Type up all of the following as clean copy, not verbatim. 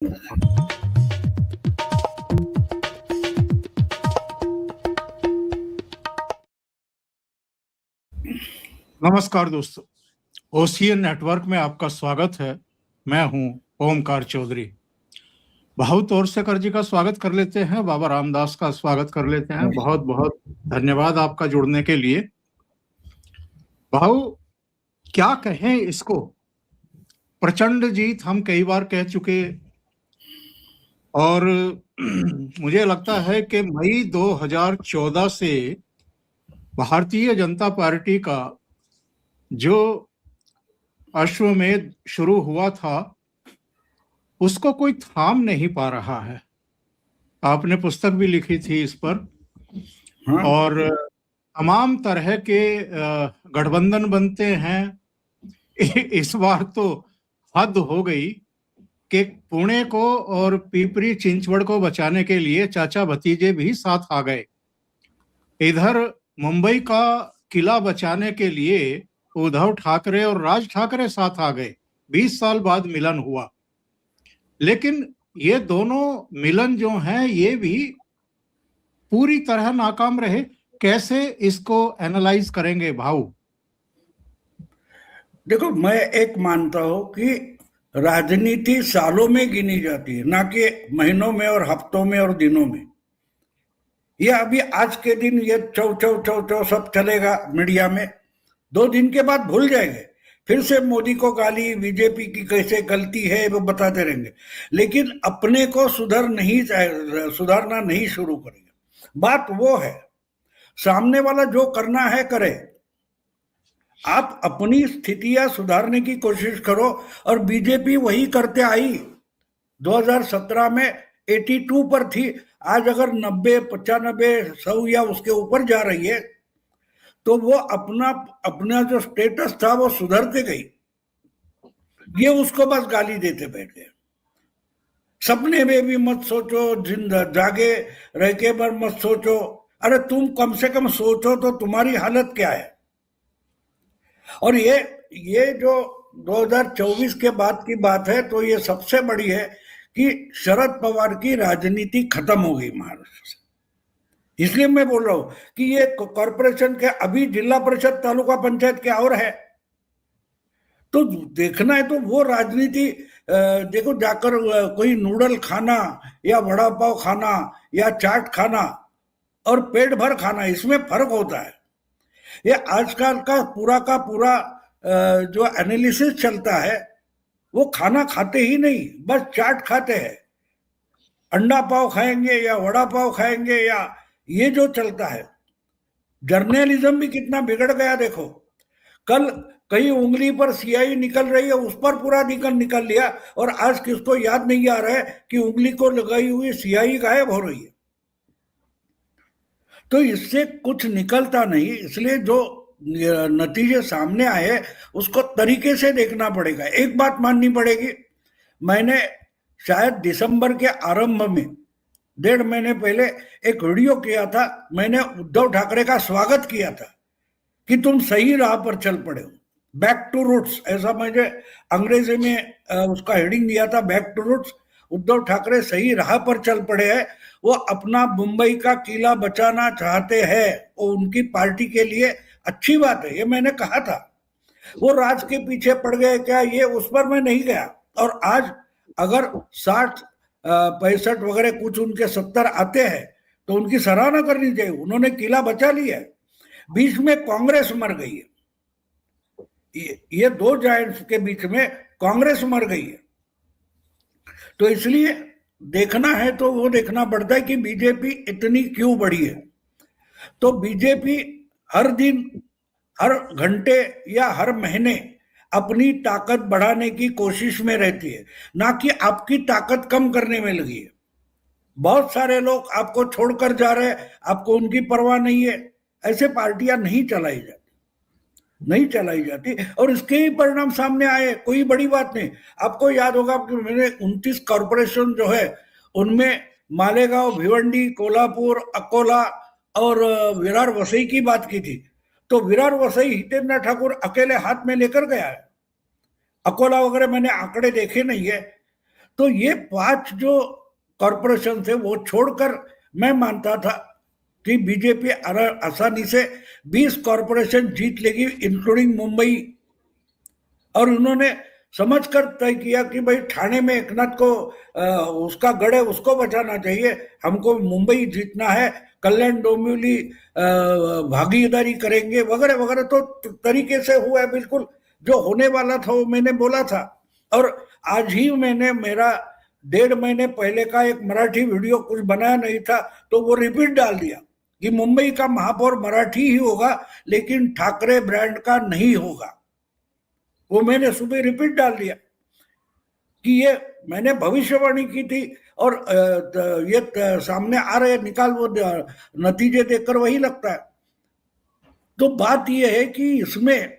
नमस्कार दोस्तों, ocean network में आपका स्वागत है। मैं हूं ओमकार चौधरी। भाऊ तोरसेकर जी का स्वागत कर लेते हैं, बाबा रामदास का स्वागत कर लेते हैं। बहुत बहुत धन्यवाद आपका जुड़ने के लिए। भाऊ क्या कहें इसको, प्रचंड जीत हम कई बार कह चुके और मुझे लगता है कि मई 2014 से भारतीय जनता पार्टी का जो अश्वमेध शुरू हुआ था उसको कोई थाम नहीं पा रहा है। आपने पुस्तक भी लिखी थी इस पर। हाँ। और तमाम तरह के गठबंधन बनते हैं। इस बार तो हद हो गई कि पुणे को और पिपरी चिंचवड़ को बचाने के लिए चाचा भतीजे भी साथ आ गए। इधर मुंबई का किला बचाने के लिए उद्धव ठाकरे और राज ठाकरे साथ आ गए। 20 साल बाद मिलन हुआ, लेकिन ये दोनों मिलन जो हैं ये भी पूरी तरह नाकाम रहे। कैसे इसको एनालाइज करेंगे भाऊ? देखो, मैं एक मानता हूं कि राजनीति सालों में गिनी जाती है, ना कि महीनों में और हफ्तों में और दिनों में। ये अभी आज के दिन ये चौ चौ चौ चौ सब चलेगा मीडिया में, 2 दिन के बाद भूल जाएंगे। फिर से मोदी को गाली, बीजेपी की कैसे गलती है वो बताते रहेंगे, लेकिन अपने को सुधारना नहीं शुरू करेंगे। बात वो है, सामने वाला जो करना है करे, आप अपनी स्थितियां सुधारने की कोशिश करो। और बीजेपी वही करते आई। 2017 में 82 पर थी, आज अगर 90, 95, 100 या उसके ऊपर जा रही है तो वो अपना जो स्टेटस था वो सुधरते गई। ये उसको बस गाली देते बैठ गए। सपने में भी मत सोचो, जागे रह के पर मत सोचो। अरे तुम कम से कम सोचो तो तुम्हारी हालत क्या है। और ये जो 2024 के बाद की बात है, तो ये सबसे बड़ी है कि शरद पवार की राजनीति खत्म हो गई महाराष्ट्र से। इसलिए मैं बोल रहा हूं कि ये कॉरपोरेशन के, अभी जिला परिषद, तालुका पंचायत क्या और है, तो देखना है तो वो राजनीति देखो। जाकर कोई नूडल खाना या वड़ा पाव खाना या चाट खाना और पेट भर खाना, इसमें फर्क होता है। ये आजकल का पूरा जो एनालिसिस चलता है, वो खाना खाते ही नहीं, बस चाट खाते हैं। अंडा पाव खाएंगे या वड़ा पाव खाएंगे, या ये जो चलता है। जर्नलिज्म भी कितना बिगड़ गया देखो। कल कहीं उंगली पर स्याही निकल रही है, उस पर पूरा निकल लिया, और आज किसको याद नहीं आ रहा है कि उंगली को लगाई हुई स्याही गायब हो रही है। तो इससे कुछ निकलता नहीं। इसलिए जो नतीजे सामने आए उसको तरीके से देखना पड़ेगा। एक बात माननी पड़ेगी, मैंने शायद दिसंबर के आरंभ में 1.5 महीने पहले एक वीडियो किया था। मैंने उद्धव ठाकरे का स्वागत किया था कि तुम सही राह पर चल पड़े हो, बैक टू रूट्स, ऐसा मैंने अंग्रेजी में उसका हेडिंग दिया था, back to roots. Uddhav Thackeray सही राह पर चल पड़े हैं। वो अपना मुंबई का किला बचाना चाहते हैं, वो उनकी पार्टी के लिए अच्छी बात है, ये मैंने कहा था। वो राज के पीछे पड़ गए क्या, ये उस पर मैं नहीं गया। और आज अगर 60, 65 वगैरह कुछ उनके 70 आते हैं तो उनकी सराहना करनी चाहिए। उन्होंने किला बचा लिया है। बीच में कांग्रेस मर गई है, ये 2 जायंट्स के बीच में कांग्रेस मर गई है। तो इसलिए देखना है तो वो देखना पड़ता है कि बीजेपी इतनी क्यों बढ़ी है। तो बीजेपी हर दिन, हर घंटे या हर महीने अपनी ताकत बढ़ाने की कोशिश में रहती है, ना कि आपकी ताकत कम करने में लगी है। बहुत सारे लोग आपको छोड़कर जा रहे हैं, आपको उनकी परवाह नहीं है। ऐसे पार्टियां नहीं चलाई जाती, और इसके ही परिणाम सामने आए। कोई बड़ी बात नहीं। आपको याद होगा कि मैंने 29 कॉरपोरेशन जो है उनमें मालेगांव, भिवंडी, कोल्हापुर, अकोला और विरार वसई की बात की थी। तो विरार वसई हितेंद्र ठाकुर अकेले हाथ में लेकर गया है। अकोला वगैरह मैंने आंकड़े देखे नहीं है। तो ये 5 जो कॉरपोरेशन थे वो छोड़कर मैं मानता था कि बीजेपी आसानी से 20 कॉरपोरेशन जीत लेगी, इंक्लूडिंग मुंबई। और उन्होंने समझकर तय किया कि भाई ठाणे में एकनाथ को उसका गढ़ है, उसको बचाना चाहिए, हमको मुंबई जीतना है, कल्याण डोंबिवली भागीदारी करेंगे वगैरह वगैरह। तो तरीके से हुआ है, बिल्कुल जो होने वाला था वो मैंने बोला था। और आज ही मैंने मेरा 1.5 महीने पहले का एक मराठी वीडियो कुछ बनाया नहीं था, तो वो रिपीट डाल दिया कि मुंबई का महापौर मराठी ही होगा, लेकिन ठाकरे ब्रांड का नहीं होगा। वो मैंने सुबह रिपीट डाल दिया कि ये मैंने भविष्यवाणी की थी, और ये सामने आ रहे निकाल, वो नतीजे देखकर वही लगता है। तो बात ये है कि इसमें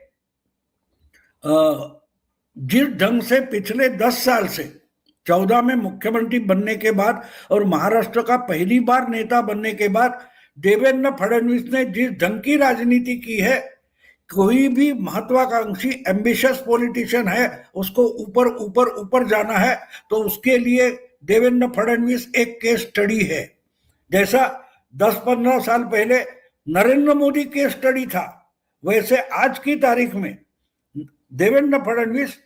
जिस ढंग से पिछले 10 साल से 14 में मुख्यमंत्री बनने के बाद और महाराष्ट्र का पहली बार नेता बनने के बाद देवेंद्र फडणवीस ने जिस ढंग की राजनीति की है, कोई भी महत्वाकांक्षी एम्बिशियस पॉलिटिशियन है, उसको ऊपर ऊपर ऊपर जाना है, तो उसके लिए देवेंद्र फडणवीस एक केस स्टडी है। जैसा 10-15 साल पहले नरेंद्र मोदी केस स्टडी था, वैसे आज की तारीख में देवेंद्र फडणवीस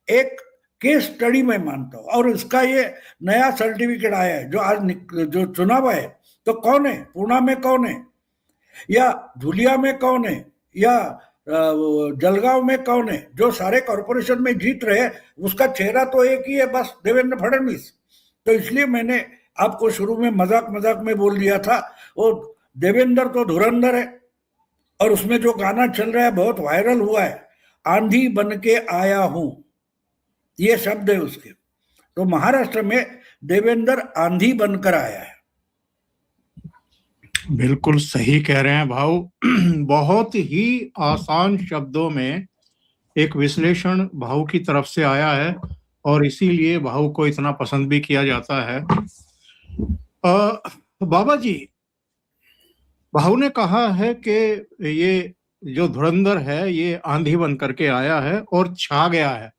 एक केस स्टडी में मानता हूं। और इसका ये नया सर्टिफिकेट आया है जो आज जो चुनाव है, तो कौन है, पूना में कौन है, या धुलिया में कौन है, या जलगांव में कौन है, जो सारे कॉरपोरेशन में जीत रहे, उसका चेहरा तो एक ही है, बस देवेंद्र फडणवीस। तो इसलिए मैंने आपको शुरू में मजाक मजाक में बोल दिया था, वो देवेंद्र तो धुरंधर है। और उसमें जो गाना चल रहा है बहुत वायरल हुआ है, आंधी बन के आया हूं, ये शब्द है उसके। तो महाराष्ट्र में देवेंद्र आंधी बनकर आया है। बिल्कुल सही कह रहे हैं भाऊ। बहुत ही आसान शब्दों में एक विश्लेषण भाऊ की तरफ से आया है, और इसीलिए भाऊ को इतना पसंद भी किया जाता है। बाबा जी, भाऊ ने कहा है कि ये जो धुरंधर है ये आंधी बन करके आया है और छा गया है।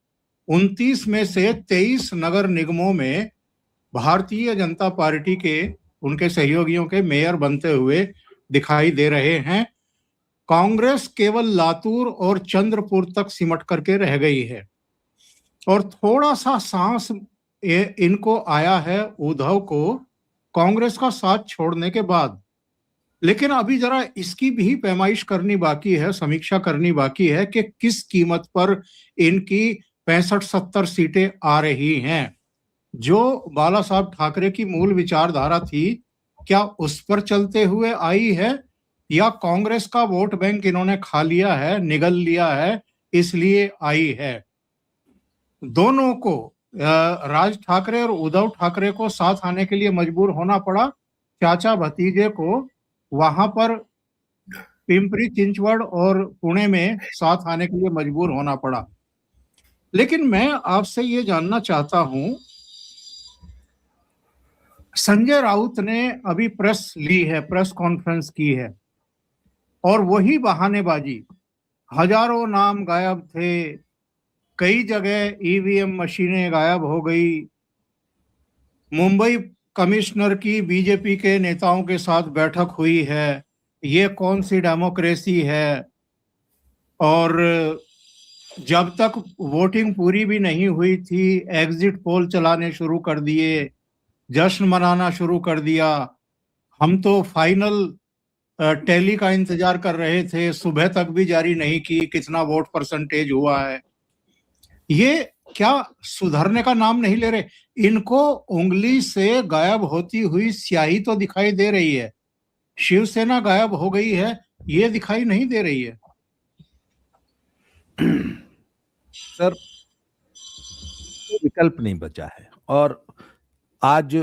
29 में से 23 नगर निगमों में भारतीय जनता पार्टी के उनके सहयोगियों के मेयर बनते हुए दिखाई दे रहे हैं। कांग्रेस केवल लातूर और चंद्रपुर तक सिमट करके रह गई है, और थोड़ा सा सांस इनको आया है उद्धव को कांग्रेस का साथ छोड़ने के बाद। लेकिन अभी जरा इसकी भी पैमाइश करनी बाकी है, समीक्षा करनी बाकी है कि किस कीमत पर इनकी 65-70 सीटें आ रही हैं। जो बाला साहब ठाकरे की मूल विचारधारा थी, क्या उस पर चलते हुए आई है, या कांग्रेस का वोट बैंक इन्होंने खा लिया है, निगल लिया है, इसलिए आई है। दोनों को, राज ठाकरे और उद्धव ठाकरे को साथ आने के लिए मजबूर होना पड़ा। चाचा भतीजे को वहां पर पिंपरी चिंचवड़ और पुणे में साथ आने के लिए मजबूर होना पड़ा। लेकिन मैं आपसे ये जानना चाहता हूं, संजय राउत ने अभी प्रेस ली है, प्रेस कॉन्फ्रेंस की है, और वही बहानेबाजी, हजारों नाम गायब थे, कई जगह ईवीएम मशीनें गायब हो गई, मुंबई कमिश्नर की बीजेपी के नेताओं के साथ बैठक हुई है, ये कौन सी डेमोक्रेसी है, और जब तक वोटिंग पूरी भी नहीं हुई थी एग्जिट पोल चलाने शुरू कर दिए, जश्न मनाना शुरू कर दिया। हम तो फाइनल टैली का इंतजार कर रहे थे, सुबह तक भी जारी नहीं की कितना वोट परसेंटेज हुआ है। ये क्या सुधरने का नाम नहीं ले रहे? इनको उंगली से गायब होती हुई स्याही तो दिखाई दे रही है, शिवसेना गायब हो गई है ये दिखाई नहीं दे रही है। सर, विकल्प नहीं बचा है, और आज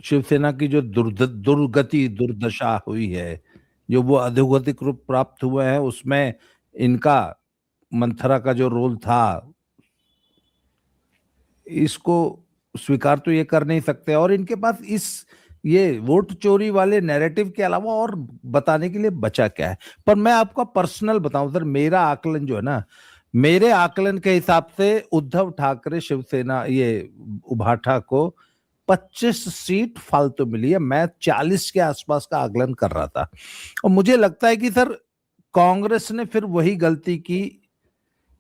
शिवसेना की जो दुर्गति दुर्दशा हुई है, जो वो अधोगतिक रूप प्राप्त हुआ है, उसमें इनका मंथरा का जो रोल था, इसको स्वीकार तो ये कर नहीं सकते। और इनके पास ये वोट चोरी वाले नैरेटिव के अलावा और बताने के लिए बचा क्या है। पर मैं आपको पर्सनल बताऊं सर, मेरा आकलन जो है ना, मेरे आकलन के हिसाब से उद्धव ठाकरे शिवसेना ये उभाठा को 25 सीट फालतू मिली है। मैं 40 के आसपास का आकलन कर रहा था और मुझे लगता है कि सर कांग्रेस ने फिर वही गलती की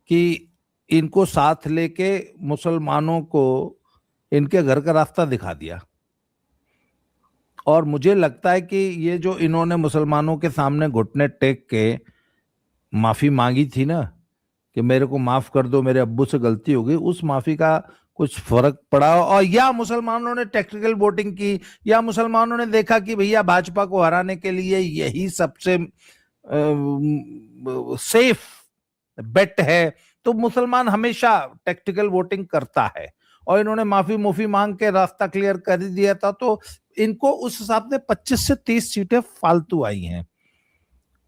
कि इनको साथ लेके मुसलमानों को इनके घर का रास्ता दिखा दिया। और मुझे लगता है कि ये जो इन्होंने मुसलमानों के सामने घुटने टेक के माफी मांगी थी ना कि मेरे को माफ कर दो, मेरे अब्बू से गलती हो गई, उस माफी का कुछ फर्क पड़ा। और या मुसलमानों ने टेक्निकल वोटिंग की, या मुसलमानों ने देखा कि भैया भाजपा को हराने के लिए यही सबसे सेफ बेट है, तो मुसलमान हमेशा टेक्निकल वोटिंग करता है और इन्होंने माफी मांग के रास्ता क्लियर कर दिया था। तो इनको उस हिसाब से 25 से 30 सीटें फालतू आई हैं,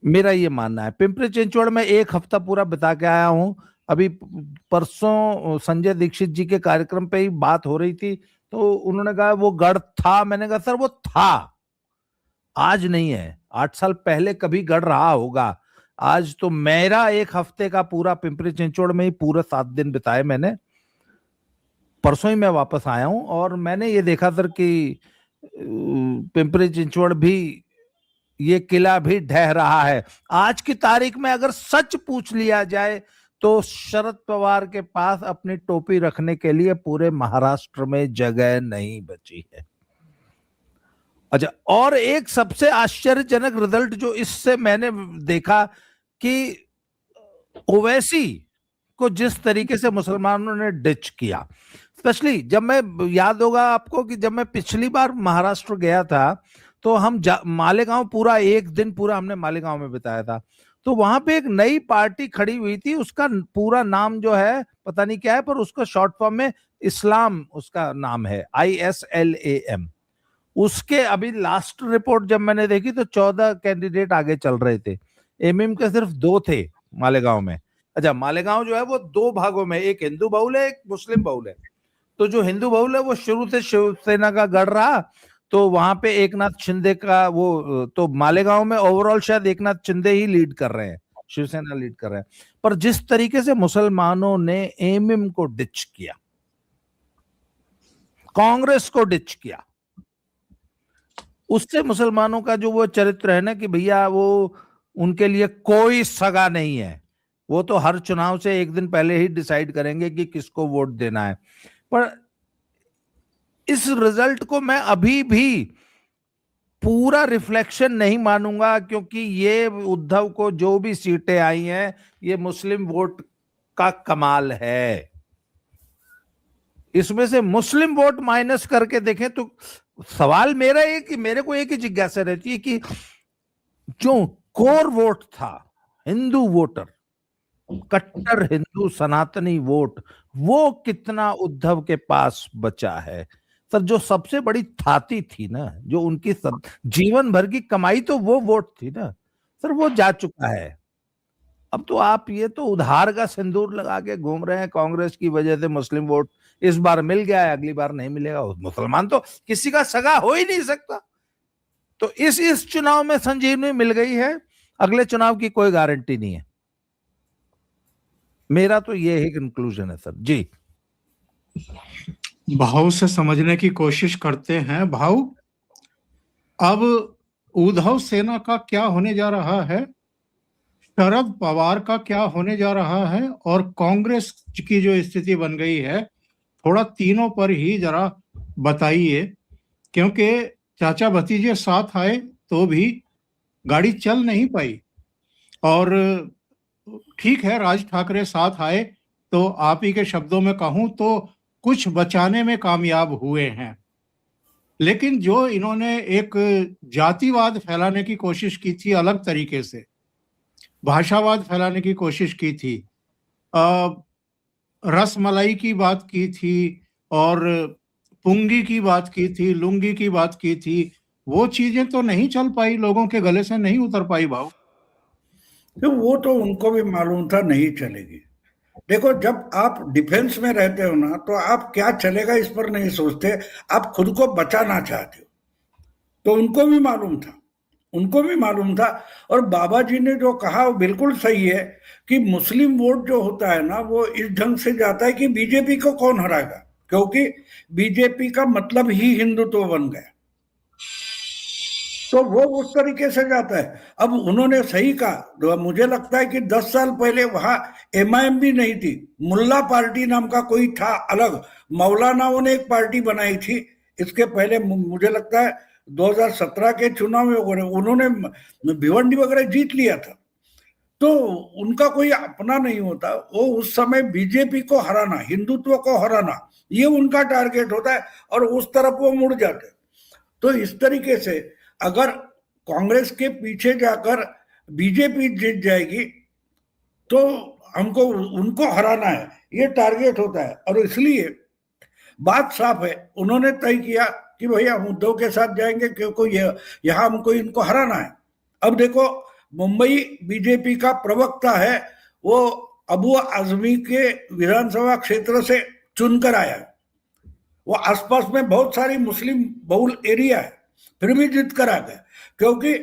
मेरा ये मानना है। पिंपरी चिंचवड़ में 1 हफ्ता पूरा बिता के आया हूं। अभी परसों संजय दीक्षित जी के कार्यक्रम पे ही बात हो रही थी, तो उन्होंने कहा वो गढ़ था। मैंने कहा सर वो था, आज नहीं है। 8 साल पहले कभी गढ़ रहा होगा, आज तो मेरा 1 हफ्ते का पूरा पिंपरी चिंचवड़ में ही पूरे 7 दिन बिताए मैंने। परसों ही मैं वापस आया हूं और मैंने ये देखा सर कि पिंपरी चिंचवड़ भी, ये किला भी ढह रहा है। आज की तारीख में अगर सच पूछ लिया जाए तो शरद पवार के पास अपनी टोपी रखने के लिए पूरे महाराष्ट्र में जगह नहीं बची है। अच्छा, और एक सबसे आश्चर्यजनक रिजल्ट जो इससे मैंने देखा कि ओवैसी को जिस तरीके से मुसलमानों ने डिच किया, स्पेशली जब मैं, याद होगा आपको कि जब मैं पिछली बार महाराष्ट्र गया था तो हम मालेगांव पूरा 1 दिन पूरा हमने मालेगांव में बिताया था। तो वहां पे एक नई पार्टी खड़ी हुई थी, उसका पूरा नाम जो है पता नहीं क्या है, पर उसका शॉर्ट फॉर्म में इस्लाम उसका नाम है, ISLAM। उसके अभी लास्ट रिपोर्ट जब मैंने देखी तो 14 कैंडिडेट आगे चल रहे थे, एमएम के सिर्फ 2 थे मालेगांव में। अच्छा, मालेगांव जो है वो 2 भागों में, एक हिंदू बहुल है, एक मुस्लिम बहुल है। तो जो हिंदू बहुल है वो शुरू से शिवसेना का गढ़ रहा, तो वहां पे एकनाथ शिंदे का वो, तो मालेगांव में ओवरऑल शायद एकनाथ शिंदे ही लीड कर रहे हैं, शिवसेना लीड कर रहे हैं। पर जिस तरीके से मुसलमानों ने एमएम को डिच किया, कांग्रेस को डिच किया, उससे मुसलमानों का जो वो चरित्र है ना कि भैया वो उनके लिए कोई सगा नहीं है, वो तो हर चुनाव से 1 दिन पहले ही डिसाइड करेंगे कि किसको वोट देना है। पर इस रिजल्ट को मैं अभी भी पूरा रिफ्लेक्शन नहीं मानूंगा, क्योंकि ये उद्धव को जो भी सीटें आई हैं ये मुस्लिम वोट का कमाल है। इसमें से मुस्लिम वोट माइनस करके देखें तो सवाल मेरा है कि मेरे को एक ही जिज्ञासा रहती है कि जो कोर वोट था, हिंदू वोटर, कट्टर हिंदू सनातनी वोट, वो कितना उद्धव के पास बचा है। सर जो सबसे बड़ी थाती थी ना, जो उनकी जीवन भर की कमाई, तो वो वोट थी ना सर, वो जा चुका है। अब तो आप ये तो उधार का सिंदूर लगा के घूम रहे हैं, कांग्रेस की वजह से मुस्लिम वोट इस बार मिल गया है, अगली बार नहीं मिलेगा। मुसलमान तो किसी का सगा हो ही नहीं सकता। तो इस चुनाव में संजीवनी मिल गई है, अगले चुनाव की कोई गारंटी नहीं है। मेरा तो ये ही कंक्लूजन है सर जी। भाव से समझने की कोशिश करते हैं। भाव, अब उद्धव सेना का क्या होने जा रहा है, शरद पवार का क्या होने जा रहा है, और कांग्रेस की जो स्थिति बन गई है, थोड़ा तीनों पर ही जरा बताइए, क्योंकि चाचा भतीजे साथ आए तो भी गाड़ी चल नहीं पाई। और ठीक है, राज ठाकरे साथ आए तो आप ही के शब्दों में कहूं तो कुछ बचाने में कामयाब हुए हैं, लेकिन जो इन्होंने एक जातिवाद फैलाने की कोशिश की थी, अलग तरीके से भाषावाद फैलाने की कोशिश की थी, रसमलाई की बात की थी, और पुंगी की बात की थी, लुंगी की बात की थी, वो चीजें तो नहीं चल पाई, लोगों के गले से नहीं उतर पाई। भाव, तो वो तो उनको भी मालूम था नहीं चलेगी। देखो, जब आप डिफेंस में रहते हो ना, तो आप क्या चलेगा इस पर नहीं सोचते, आप खुद को बचाना चाहते हो। तो उनको भी मालूम था उनको भी मालूम था। और बाबा जी ने जो कहा वो बिल्कुल सही है कि मुस्लिम वोट जो होता है ना वो इस ढंग से जाता है कि बीजेपी को कौन हराएगा, क्योंकि बीजेपी का मतलब ही हिंदुत्व बन गया, तो वो उस तरीके से जाता है। अब उन्होंने सही कहा, तो मुझे लगता है कि 10 साल पहले वहां एमआईएम भी नहीं थी, मुल्ला पार्टी नाम का कोई था अलग, मौलानाओं ने एक पार्टी बनाई थी। इसके पहले मुझे लगता है 2017 के चुनाव में उन्होंने भिवंडी वगैरह जीत लिया था, तो उनका कोई अपना नहीं होता। वो उस समय बीजेपी को हराना, हिंदुत्व को हराना, ये उनका टारगेट होता है और उस तरफ वो मुड़ जाते। तो इस तरीके से अगर कांग्रेस के पीछे जाकर बीजेपी जीत जाएगी तो हमको उनको हराना है, ये टारगेट होता है। और इसलिए बात साफ है, उन्होंने तय किया कि भैया हम उद्धव के साथ जाएंगे क्योंकि यहां हमको इनको हराना है। अब देखो, मुंबई बीजेपी का प्रवक्ता है, वो अबू आजमी के विधानसभा क्षेत्र से चुनकर आया, वो आसपास में बहुत सारी मुस्लिम बहुल एरिया है, फिर भी जीत कर आ गया, क्योंकि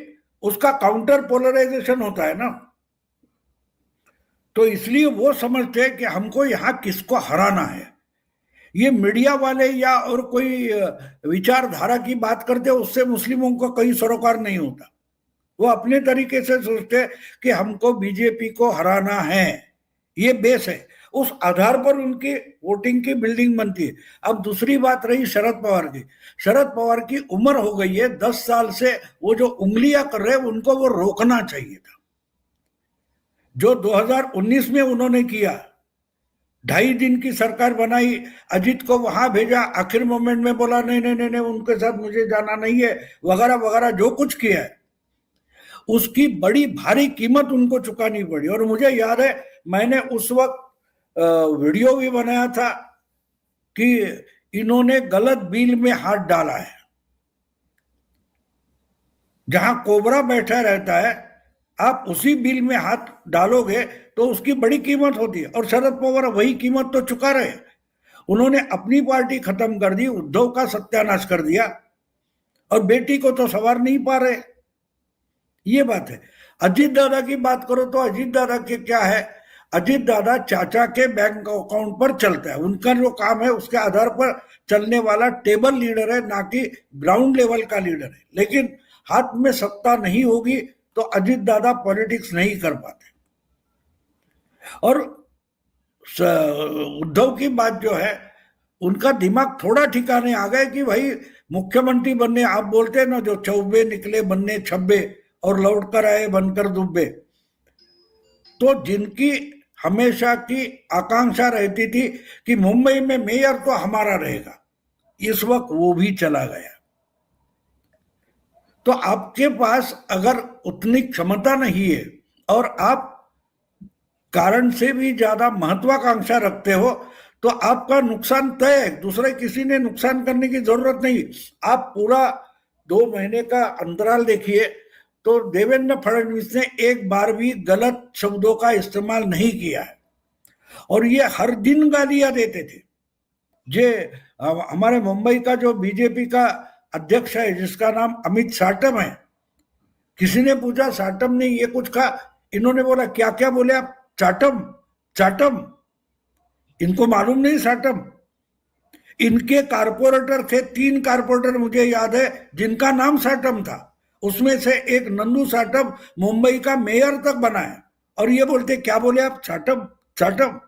उसका काउंटर पोलराइजेशन होता है ना। तो इसलिए वो समझते हैं कि हमको यहां किसको हराना है। ये मीडिया वाले या और कोई विचारधारा की बात करते, उससे मुस्लिमों को कहीं सरोकार नहीं होता। वो अपने तरीके से सोचते कि हमको बीजेपी को हराना है, ये बेस है, उस आधार पर उनकी वोटिंग की बिल्डिंग बनती है। अब दूसरी बात रही शरद पवार की, शरद पवार की उम्र हो गई है, 10 साल से वो जो उंगलियां कर रहे हैं उनको वो रोकना चाहिए था। जो 2019 में उन्होंने किया, 2.5 दिन की सरकार बनाई, अजीत को वहां भेजा, आखिर मोमेंट में बोला नहीं नहीं नहीं, उनके साथ मुझे जाना नहीं है, वगैरह वगैरह जो कुछ किया है, उसकी बड़ी भारी कीमत उनको चुकानी पड़ी। और मुझे याद है मैंने उस वक्त वीडियो भी बनाया था कि इन्होंने गलत बिल में हाथ डाला है। जहां कोबरा बैठा रहता है, आप उसी बिल में हाथ डालोगे तो उसकी बड़ी कीमत होती है, और शरद पवार वही कीमत तो चुका रहे। उन्होंने अपनी पार्टी खत्म कर दी, उद्धव का सत्यानाश कर दिया, और बेटी को तो संवार नहीं पा रहे, ये बात है। अजीत दादा की बात करो तो अजीत दादा के क्या है, अजीत दादा चाचा के बैंक अकाउंट पर चलता है, उनका जो काम है उसके आधार पर चलने वाला टेबल लीडर है, ना कि ग्राउंड लेवल का लीडर है। लेकिन हाथ में सत्ता नहीं होगी तो अजीत दादा पॉलिटिक्स नहीं कर पाते। और उद्धव की बात जो है, उनका दिमाग थोड़ा ठिकाने आ गया कि भाई मुख्यमंत्री बनने, आप बोलते हैं ना, जो चौबे निकले बनने छब्बे और लौट कर आए बनकर दुब्बे, तो जिनकी हमेशा की आकांक्षा रहती थी कि मुंबई में मेयर तो हमारा रहेगा, इस वक्त वो भी चला गया। तो आपके पास अगर उतनी क्षमता नहीं है और आप कारण से भी ज्यादा महत्वाकांक्षा रखते हो, तो आपका नुकसान तय है, दूसरे किसी ने नुकसान करने की जरूरत नहीं। आप पूरा 2 महीने का अंतराल देखिए, तो देवेंद्र फडणवीस ने एक बार भी गलत शब्दों का इस्तेमाल नहीं किया है, और ये हर दिन गालियां देते थे। जे हमारे मुंबई का जो बीजेपी का अध्यक्ष है, जिसका नाम अमित साटम है, किसी ने पूछा साटम ने ये कुछ कहा, इन्होंने बोला क्या क्या बोले आप, चाटम चाटम, इनको मालूम नहीं साटम। इनके कारपोरेटर थे, 3 कारपोरेटर मुझे याद है जिनका नाम साटम था, उसमें से एक नंदू साटम मुंबई का मेयर तक बना है, और ये बोलते क्या बोले आप, चाटम चाटम।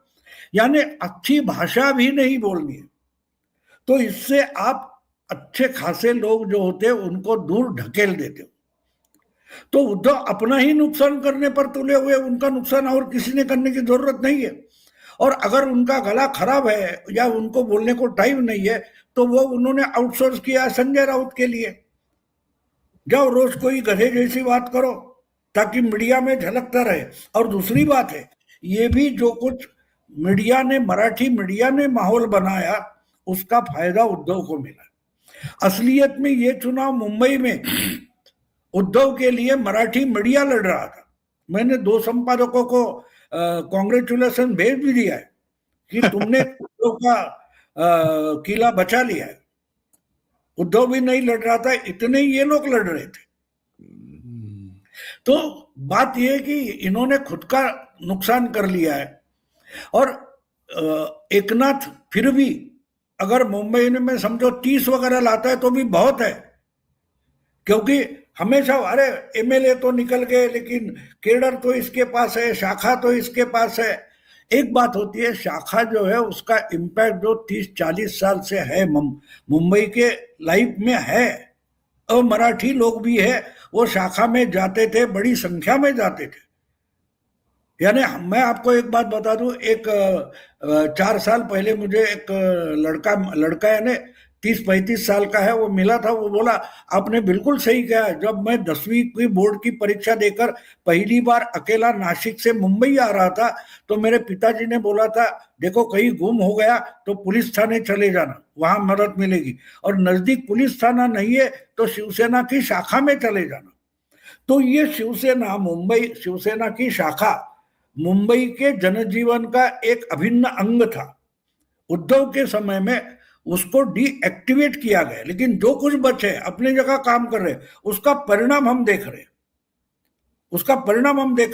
यानी अच्छी भाषा भी नहीं बोलनी है। तो इससे आप अच्छे खासे लोग जो होते हैं उनको दूर ढकेल देते हो। तो उद्धव अपना ही नुकसान करने पर तुले हुए, उनका नुकसान और किसी ने करने की जरूरत नहीं है। और अगर उनका गला खराब है या उनको बोलने को टाइम नहीं है, तो वो उन्होंने आउटसोर्स किया संजय राउत के लिए। जाओ रोज कोई गधे जैसी बात करो ताकि मीडिया में झलकता रहे। और दूसरी बात है, ये भी जो कुछ मीडिया ने, मराठी मीडिया ने माहौल बनाया, उसका फायदा उद्धव को मिला। असलियत में ये चुनाव मुंबई में उद्धव के लिए मराठी मीडिया लड़ रहा था। मैंने 2 संपादकों को कांग्रेचुलेशन भेज भी दिया है कि तुमने उद्धव का किला बचा लिया है। उद्धव भी नहीं लड़ रहा था, इतने ये लोग लड़ रहे थे। तो बात यह है कि इन्होंने खुद का नुकसान कर लिया है। और एकनाथ फिर भी अगर मुंबई में समझो 30 वगैरह लाता है तो भी बहुत है, क्योंकि हमेशा अरे एमएलए तो निकल गए लेकिन केडर तो इसके पास है, शाखा तो इसके पास है। एक बात होती है, शाखा जो है उसका इम्पैक्ट जो 30-40 साल से है मुंबई के लाइफ में है, और मराठी लोग भी है वो शाखा में जाते थे, बड़ी संख्या में जाते थे। यानी मैं आपको एक बात बता दूं, एक 4 साल पहले मुझे एक लड़का यानी 30-35 साल का है, वो मिला था। वो बोला आपने बिल्कुल सही कहा, जब मैं 10वीं की बोर्ड की परीक्षा देकर पहली बार अकेला नासिक से मुंबई आ रहा था तो मेरे पिताजी ने बोला था देखो कहीं गुम हो गया तो पुलिस थाने चले जाना, वहां मदद मिलेगी, और नजदीक पुलिस थाना नहीं है तो शिवसेना की शाखा में चले जाना। तो ये शिवसेना की शाखा मुंबई के जनजीवन का एक अभिन्न अंग था। उद्धव के समय में उसको डीएक्टिवेट किया गया, लेकिन जो कुछ बचे अपनी जगह काम कर रहे, उसका परिणाम हम देख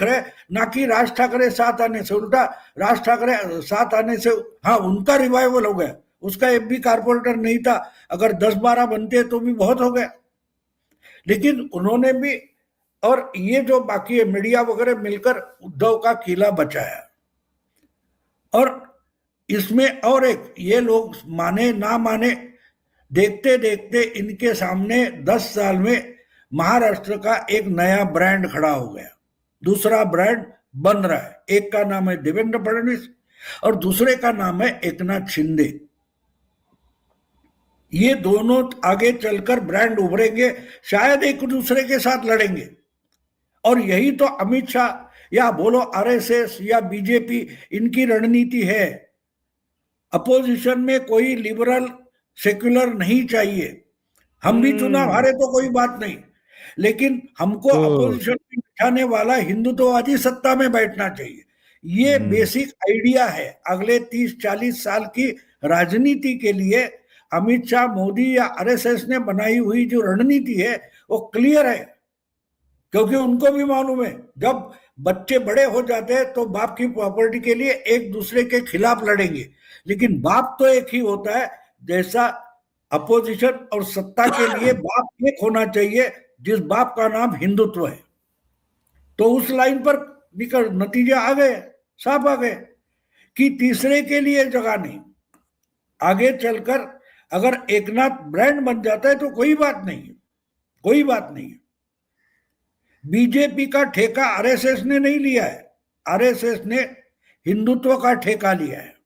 रहे ना कि राज ठाकरे साथ आने से। उल्टा राज ठाकरे साथ आने से हाँ उनका रिवाइवल हो गया, उसका एक भी कारपोरेटर नहीं था, अगर 10-12 बनते तो भी बहुत हो गया। लेकिन उन्होंने भी, और ये जो बाकी है मीडिया वगैरह मिलकर उद्धव का किला बचाया। और इसमें और एक, ये लोग माने ना माने, देखते देखते इनके सामने 10 साल में महाराष्ट्र का एक नया ब्रांड खड़ा हो गया, दूसरा ब्रांड बन रहा है। एक का नाम है देवेंद्र फडणवीस और दूसरे का नाम है एकनाथ शिंदे। ये दोनों आगे चलकर ब्रांड उभरेंगे, शायद एक दूसरे के साथ लड़ेंगे। और यही तो अमित शाह या बोलो आरएसएस या बीजेपी, इनकी रणनीति है। अपोजिशन में कोई लिबरल सेक्युलर नहीं चाहिए। हम भी चुनाव हारे तो कोई बात नहीं, लेकिन हमको अपोजिशन में बिठाने वाला हिंदुत्ववादी सत्ता में बैठना चाहिए। ये बेसिक आइडिया है अगले 30-40 साल की राजनीति के लिए। अमित शाह, मोदी या आरएसएस ने बनाई हुई जो रणनीति है वो क्लियर है, क्योंकि उनको भी मालूम है जब बच्चे बड़े हो जाते हैं तो बाप की प्रॉपर्टी के लिए एक दूसरे के खिलाफ लड़ेंगे, लेकिन बाप तो एक ही होता है। जैसा अपोजिशन और सत्ता के लिए बाप एक होना चाहिए, जिस बाप का नाम हिंदुत्व है। तो उस लाइन पर निकल नतीजे आ गए, साफ आ गए कि तीसरे के लिए जगह नहीं। आगे चलकर अगर एकनाथ ब्रांड बन जाता है तो कोई बात नहीं है, कोई बात नहीं है। बीजेपी का ठेका आरएसएस ने नहीं लिया है, आरएसएस ने हिंदुत्व का ठेका लिया है।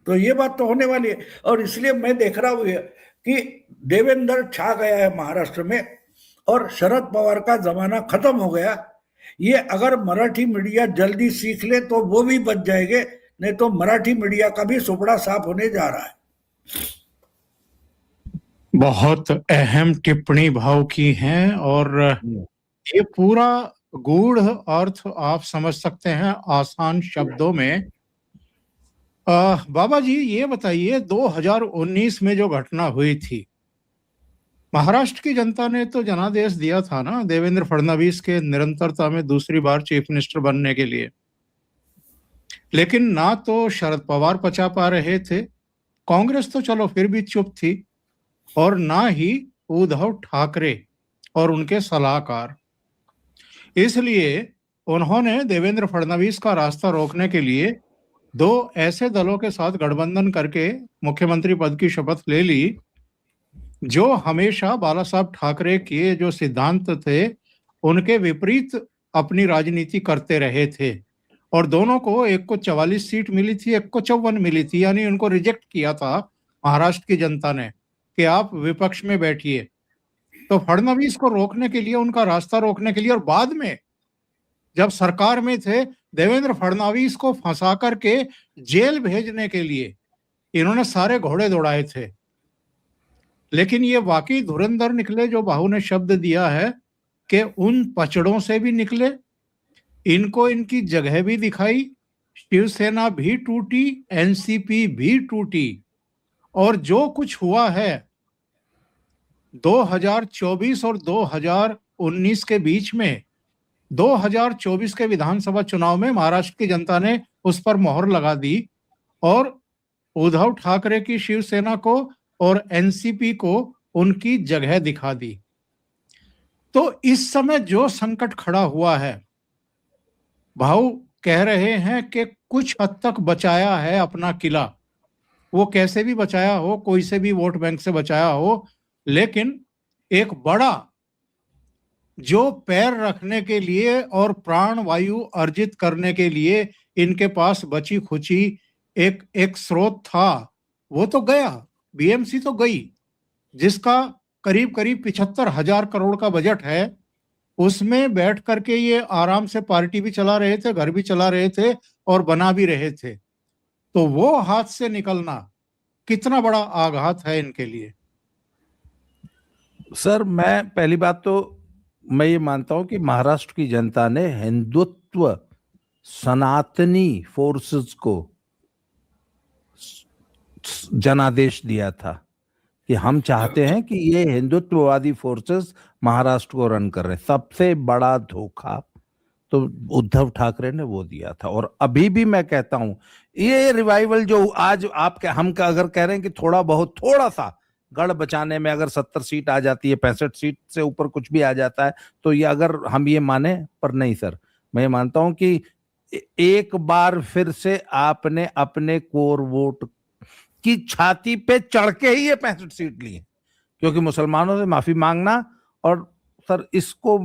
तो ये बात तो होने वाली है। और इसलिए मैं देख रहा हूं कि देवेंद्र छा गया है महाराष्ट्र में और शरद पवार का जमाना खत्म हो गया। ये अगर मराठी मीडिया जल्दी सीख ले तो वो भी बच जाएंगे, नहीं तो मराठी मीडिया का भी सुपड़ा साफ होने जा रहा है। बहुत अहम टिप्पणी भाव की हैं, और ये पूरा गूढ़ अर्थ आप समझ सकते हैं आसान शब्दों में। बाबा जी ये बताइए, 2019 में जो घटना हुई थी, महाराष्ट्र की जनता ने तो जनादेश दिया था ना देवेंद्र फडणवीस के निरंतरता में दूसरी बार चीफ मिनिस्टर बनने के लिए, लेकिन ना तो शरद पवार पचा पा रहे थे, कांग्रेस तो चलो फिर भी चुप थी, और ना ही उद्धव ठाकरे और उनके सलाहकार। इसलिए उन्होंने देवेंद्र फडणवीस का रास्ता रोकने के लिए 2 ऐसे दलों के साथ गठबंधन करके मुख्यमंत्री पद की शपथ ले ली, जो हमेशा बाला साहब ठाकरे के जो सिद्धांत थे उनके विपरीत अपनी राजनीति करते रहे थे। और दोनों को, एक को 44 सीट मिली थी, एक को 54 मिली थी, यानी उनको रिजेक्ट किया था महाराष्ट्र की जनता ने कि आप विपक्ष में बैठिए। तो फडणवीस को रोकने के लिए, उनका रास्ता रोकने के लिए, और बाद में जब सरकार में थे देवेंद्र फडणवीस को फंसा करके जेल भेजने के लिए इन्होंने सारे घोड़े दौड़ाए थे। लेकिन ये वाकई धुरंधर निकले, जो बाहू ने शब्द दिया है कि उन पचड़ों से भी निकले, इनको इनकी जगह भी दिखाई, शिवसेना भी टूटी, एनसीपी भी टूटी, और जो कुछ हुआ है 2024 और 2019 के बीच में 2024 के विधानसभा चुनाव में महाराष्ट्र की जनता ने उस पर मोहर लगा दी और उद्धव ठाकरे की शिवसेना को और एनसीपी को उनकी जगह दिखा दी। तो इस समय जो संकट खड़ा हुआ है, भाऊ कह रहे हैं कि कुछ हद तक बचाया है अपना किला, वो कैसे भी बचाया हो, कोई से भी वोट बैंक से बचाया हो, लेकिन एक बड़ा जो पैर रखने के लिए और प्राण वायु अर्जित करने के लिए इनके पास बची खुची एक स्रोत था, वो तो गया, बीएमसी तो गई, जिसका करीब 75,000 करोड़ का बजट है। उसमें बैठ करके ये आराम से पार्टी भी चला रहे थे, घर भी चला रहे थे और बना भी रहे थे। तो वो हाथ से निकलना कितना बड़ा आघात है इनके लिए। सर, मैं पहली बात तो मैं ये मानता हूं कि महाराष्ट्र की जनता ने हिंदुत्व सनातनी फोर्सेस को जनादेश दिया था कि हम चाहते हैं कि ये हिंदुत्ववादी फोर्सेस महाराष्ट्र को रन कर रहे हैं। सबसे बड़ा धोखा तो उद्धव ठाकरे ने वो दिया था। और अभी भी मैं कहता हूं ये रिवाइवल जो आज हम अगर कह रहे हैं कि थोड़ा सा गढ़ बचाने में अगर 70 सीट आ जाती है, 65 सीट से ऊपर कुछ भी आ जाता है, तो ये अगर हम ये माने, पर नहीं सर, मैं मानता हूं कि एक बार फिर से आपने अपने कोर वोट की छाती पे चढ़ के ही ये 65 सीट ली है, क्योंकि मुसलमानों से माफी मांगना और सर इसको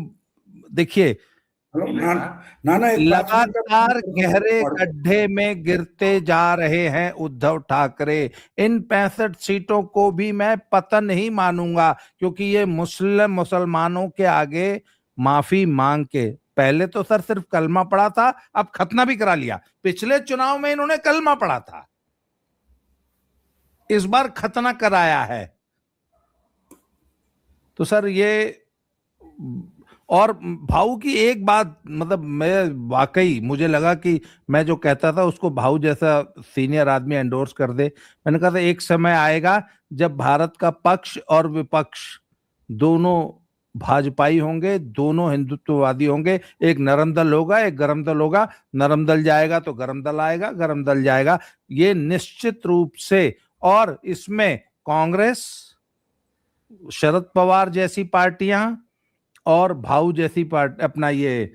देखिए लगातार गहरे गड्ढे में गिरते जा रहे हैं उद्धव ठाकरे। इन 65 सीटों को भी मैं पतन ही मानूंगा, क्योंकि ये मुसलमानों के आगे माफी मांग के, पहले तो सर सिर्फ कलमा पड़ा था, अब खतना भी करा लिया। पिछले चुनाव में इन्होंने कलमा पड़ा था, इस बार खतना कराया है। तो सर ये, और भाऊ की एक बात, मतलब मैं वाकई मुझे लगा कि मैं जो कहता था उसको भाऊ जैसा सीनियर आदमी एंडोर्स कर दे। मैंने कहा था एक समय आएगा जब भारत का पक्ष और विपक्ष दोनों भाजपाई होंगे, दोनों हिंदुत्ववादी होंगे। एक नरम दल होगा, एक गरम दल होगा। नरम दल जाएगा तो गरम दल आएगा, गरम दल जाएगा, ये निश्चित रूप से। और इसमें कांग्रेस, शरद पवार जैसी पार्टियां और भाऊ जैसी पार्टी, अपना ये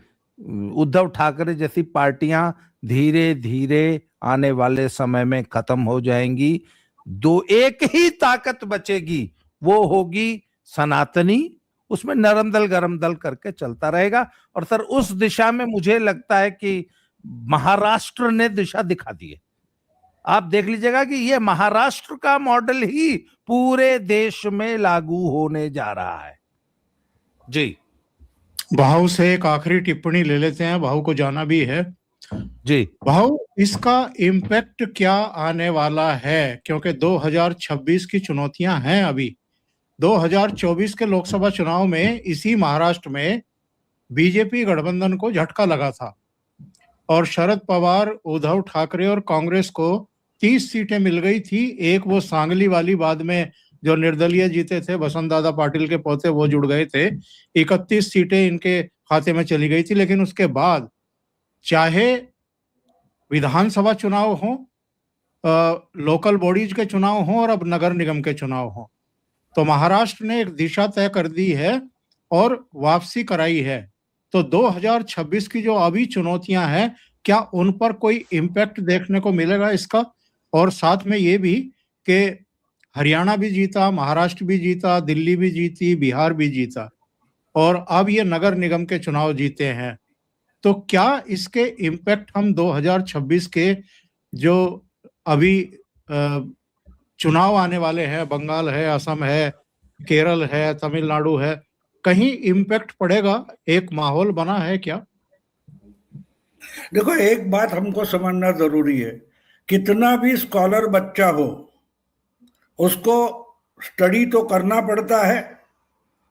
उद्धव ठाकरे जैसी पार्टियां धीरे धीरे आने वाले समय में खत्म हो जाएंगी। एक ही ताकत बचेगी, वो होगी सनातनी। उसमें नरम दल गरम दल करके चलता रहेगा। और सर उस दिशा में मुझे लगता है कि महाराष्ट्र ने दिशा दिखा दी है। आप देख लीजिएगा कि ये महाराष्ट्र का मॉडल ही पूरे देश में लागू होने जा रहा है। जी भाऊ से एक आखिरी टिप्पणी ले लेते हैं, भाऊ को जाना भी है। जी भाऊ, इसका इम्पैक्ट क्या आने वाला है? क्योंकि 2026 की चुनौतियां हैं। अभी 2024 के लोकसभा चुनाव में इसी महाराष्ट्र में बीजेपी गठबंधन को झटका लगा था और शरद पवार, उद्धव ठाकरे और कांग्रेस को 30 सीटें मिल गई थी। एक वो सांगली वाली, बाद में जो निर्दलीय जीते थे, बसंत दादा पाटिल के पोते, वो जुड़ गए थे। 31 सीटें इनके खाते में चली गई थी। लेकिन उसके बाद चाहे विधानसभा चुनाव हो, लोकल बॉडीज के चुनाव हो और अब नगर निगम के चुनाव हो, तो महाराष्ट्र ने एक दिशा तय कर दी है और वापसी कराई है। तो 2026 की जो अभी चुनौतियां हैं, क्या उन पर कोई इम्पैक्ट देखने को मिलेगा इसका? और साथ में ये भी कि हरियाणा भी जीता, महाराष्ट्र भी जीता, दिल्ली भी जीती, बिहार भी जीता और अब ये नगर निगम के चुनाव जीते हैं, तो क्या इसके इम्पैक्ट हम 2026 के जो अभी चुनाव आने वाले हैं, बंगाल है, असम है, केरल है, तमिलनाडु है, कहीं इम्पैक्ट पड़ेगा? एक माहौल बना है क्या? देखो, एक बात हमको समझना जरूरी है, कितना भी स्कॉलर बच्चा हो उसको स्टडी तो करना पड़ता है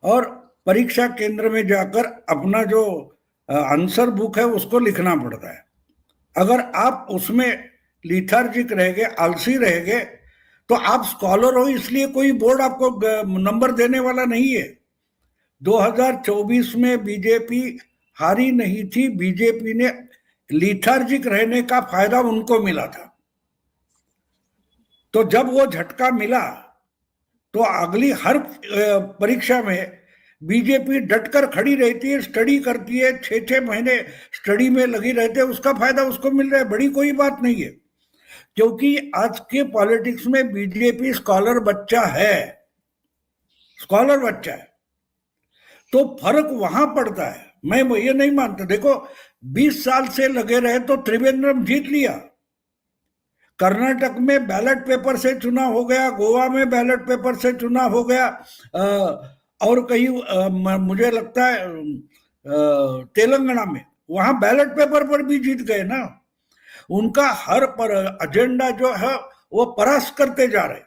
और परीक्षा केंद्र में जाकर अपना जो आंसर बुक है उसको लिखना पड़ता है। अगर आप उसमें लिथार्जिक रहेंगे, आलसी रहेंगे, तो आप स्कॉलर हो इसलिए कोई बोर्ड आपको नंबर देने वाला नहीं है। 2024 में बीजेपी हारी नहीं थी, बीजेपी ने लीथार्जिक रहने का फायदा उनको मिला था। तो जब वो झटका मिला तो अगली हर परीक्षा में बीजेपी डटकर खड़ी रहती है, स्टडी करती है, 6-6 महीने स्टडी में लगी रहते हैं, उसका फायदा उसको मिल रहा है, बड़ी कोई बात नहीं है। क्योंकि आज के पॉलिटिक्स में बीजेपी स्कॉलर बच्चा है, स्कॉलर बच्चा है, तो फर्क वहां पड़ता है। मैं ये नहीं मानता, देखो 20 साल से लगे रहे तो त्रिवेंद्रम जीत लिया, कर्नाटक में बैलेट पेपर से चुनाव हो गया, गोवा में बैलेट पेपर से चुनाव हो गया, और कहीं मुझे लगता है तेलंगाना में, वहां बैलेट पेपर पर भी जीत गए ना। उनका हर पर एजेंडा जो है वो परास्त करते जा रहे,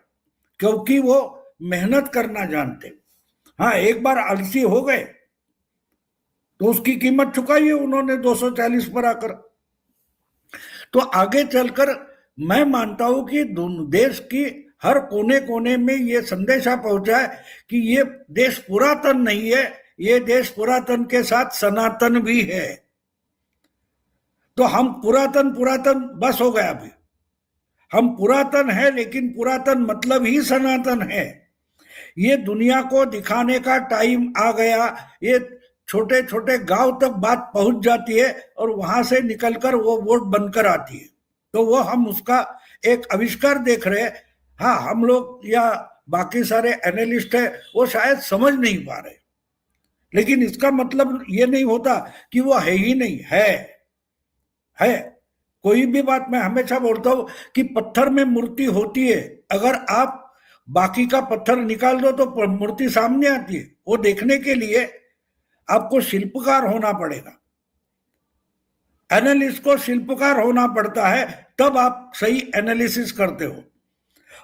क्योंकि वो मेहनत करना जानते। हाँ, एक बार आलसी हो गए तो उसकी कीमत चुकाई है उन्होंने 240 पर आकर। तो आगे चलकर मैं मानता हूं कि देश की हर कोने कोने में ये संदेशा पहुंचा है कि ये देश पुरातन नहीं है, ये देश पुरातन के साथ सनातन भी है। तो हम पुरातन बस हो गया, अभी हम पुरातन है, लेकिन पुरातन मतलब ही सनातन है। ये दुनिया को दिखाने का टाइम आ गया। ये छोटे छोटे गांव तक बात पहुंच जाती है और वहां से निकलकर वो वोट बनकर आती है। तो वो हम उसका एक आविष्कार देख रहे हैं। हाँ, हम लोग या बाकी सारे एनालिस्ट है वो शायद समझ नहीं पा रहे, लेकिन इसका मतलब ये नहीं होता कि वो है ही नहीं, है। कोई भी बात मैं हमेशा बोलता हूं कि पत्थर में मूर्ति होती है, अगर आप बाकी का पत्थर निकाल दो तो मूर्ति सामने आती है। वो देखने के लिए आपको शिल्पकार होना पड़ेगा, एनालिस्ट को शिल्पकार होना पड़ता है, तब आप सही एनालिसिस करते हो।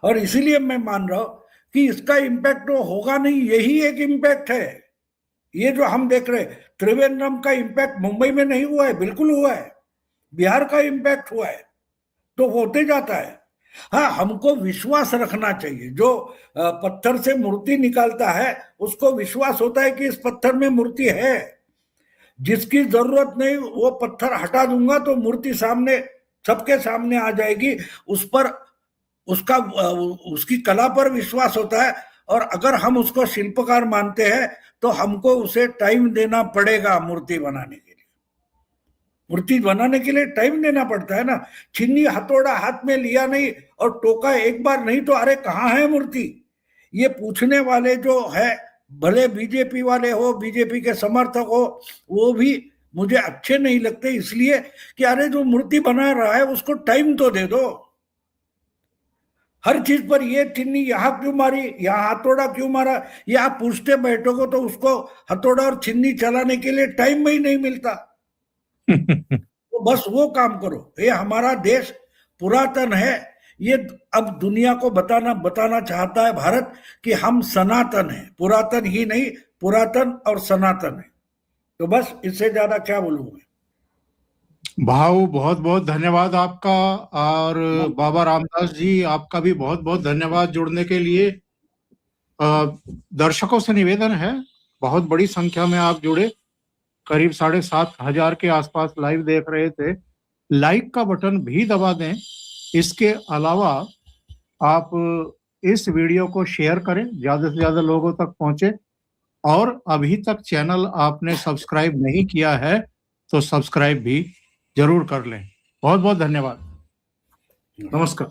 और इसीलिए मैं मान रहा हूं कि इसका इम्पैक्ट तो होगा नहीं, यही एक इम्पैक्ट है। ये जो हम देख रहे हैं, त्रिवेंद्रम का इम्पैक्ट मुंबई में नहीं हुआ है, बिल्कुल हुआ है, बिहार का इम्पैक्ट हुआ है, तो होते जाता है। हाँ, हमको विश्वास रखना चाहिए। जो पत्थर से मूर्ति निकालता है उसको विश्वास होता है कि इस पत्थर में मूर्ति है। जिसकी जरूरत नहीं वो पत्थर हटा दूंगा तो मूर्ति सामने, सबके सामने आ जाएगी। उस पर उसकी कला पर विश्वास होता है। और अगर हम उसको शिल्पकार मानते हैं तो हमको उसे टाइम देना पड़ेगा। मूर्ति बनाने के लिए टाइम देना पड़ता है ना। छिन्नी हथौड़ा हाथ में लिया नहीं और टोका एक बार नहीं तो अरे कहाँ है मूर्ति, ये पूछने वाले जो है, भले बीजेपी वाले हो, बीजेपी के समर्थक हो, वो भी मुझे अच्छे नहीं लगते, इसलिए कि अरे जो मूर्ति बना रहा है उसको टाइम तो दे दो। हर चीज पर ये चिन्नी यहाँ क्यों मारी, यहाँ हथौड़ा क्यों मारा, ये आप पूछते बैठोगे तो उसको हथौड़ा और चिन्नी चलाने के लिए टाइम ही नहीं मिलता। तो बस वो काम करो। ये हमारा देश पुरातन है, ये अब दुनिया को बताना चाहता है भारत कि हम सनातन है, पुरातन ही नहीं, पुरातन और सनातन है। तो बस इससे ज्यादा क्या बोलूंगा। भाऊ, बहुत बहुत धन्यवाद आपका। और बाबा रामदास जी, आपका भी बहुत बहुत धन्यवाद जुड़ने के लिए। दर्शकों से निवेदन है, बहुत बड़ी संख्या में आप जुड़े, करीब 7,500 के आसपास लाइव देख रहे थे। लाइक का बटन भी दबा दें। इसके अलावा आप इस वीडियो को शेयर करें, ज्यादा से ज्यादा लोगों तक पहुंचे। और अभी तक चैनल आपने सब्सक्राइब नहीं किया है तो सब्सक्राइब भी जरूर कर लें। बहुत बहुत धन्यवाद। नमस्कार।